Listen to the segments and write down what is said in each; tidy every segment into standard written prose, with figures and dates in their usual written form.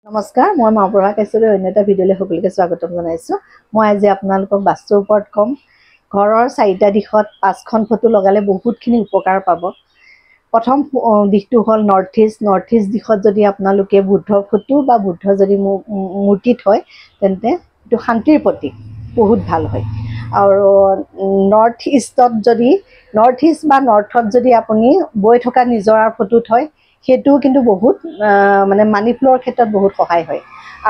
নমস্কাৰ, মই মাহপ্ৰভা কেশৰীৰ অন্য এটা ভিডিঅ'লৈ সকলোকে স্বাগতম জনাইছোঁ। মই আজি আপোনালোকক বাস্তুৰ ওপৰত ক'ম। ঘৰৰ চাৰিটা দিশত 5খন ফটো লগালে বহুতখিনি উপকাৰ পাব। প্ৰথম দিশটো হ'ল নৰ্থ ইষ্ট দিশত যদি আপোনালোকে বুদ্ধৰ ফটো বা বুদ্ধ যদি মূৰ্তি থয় তেন্তে এইটো শান্তিৰ প্ৰতীক, বহুত ভাল হয়। আৰু নৰ্থ ইষ্ট বা নৰ্থত যদি আপুনি বৈ থকা নিজৰাৰ ফটো থয় সেইটোও কিন্তু বহুত মানি ফ্ল'ৰ ক্ষেত্ৰত বহুত সহায় হয়।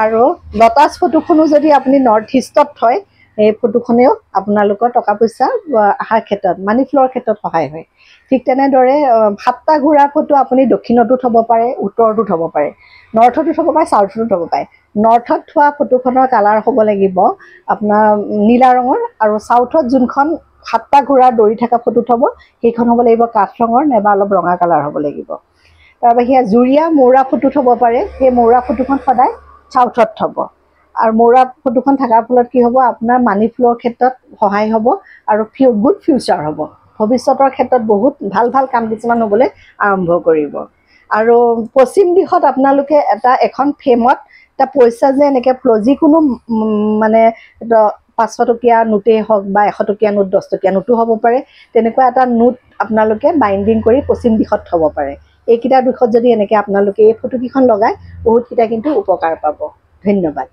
আৰু লটাছ ফটোখনো যদি আপুনি নৰ্থ ইষ্টত থয় এই ফটোখনেও আপোনালোকৰ টকা পইচা অহাৰ ক্ষেত্ৰত মানি ফ্ল'ৰ ক্ষেত্ৰত সহায় হয়। ঠিক তেনেদৰে 7টা ঘোঁৰাৰ ফটো আপুনি দক্ষিণতো থ'ব পাৰে, উত্তৰতো থ'ব পাৰে, নৰ্থতো থ'ব পাৰে, চাউথতো থ'ব পাৰে। নৰ্থত থোৱা ফটোখনৰ কালাৰ হ'ব লাগিব আপোনাৰ নীলা ৰঙৰ, আৰু চাউথত যোনখন 7টা ঘোঁৰা দৌৰি থকা ফটো থ'ব সেইখন হ'ব লাগিব কাঠ ৰঙৰ নাইবা অলপ ৰঙা কালাৰ হ'ব লাগিব। তাৰ বাহিৰে জুৰীয়া মৌৰা ফটো থ'ব পাৰে, সেই মৌৰা ফটোখন সদায় চাউথত থ'ব। আৰু মৌৰা ফটোখন থকাৰ ফলত কি হ'ব, আপোনাৰ মানি ফ্ল'ৰ ক্ষেত্ৰত সহায় হ'ব আৰু গুড ফিউচাৰ হ'ব। ভৱিষ্যতৰ ক্ষেত্ৰত বহুত ভাল ভাল কাম কিছুমান হ'বলৈ আৰম্ভ কৰিব। আৰু পশ্চিম দিশত আপোনালোকে এখন ফ্ৰেমত এটা পইচা যে এনেকৈ যিকোনো 500 টকীয়া নোটেই হওক বা 100 টকীয়া নোট, 10 টকীয়া নোটো হ'ব পাৰে, তেনেকুৱা এটা নোট আপোনালোকে বাইণ্ডিং কৰি পশ্চিম দিশত থ'ব পাৰে। এইকেইটা দিশত যদি এনেকৈ আপোনালোকে এই ফটোকেইখন লগায় বহুতকেইটা কিন্তু উপকাৰ পাব। ধন্যবাদ।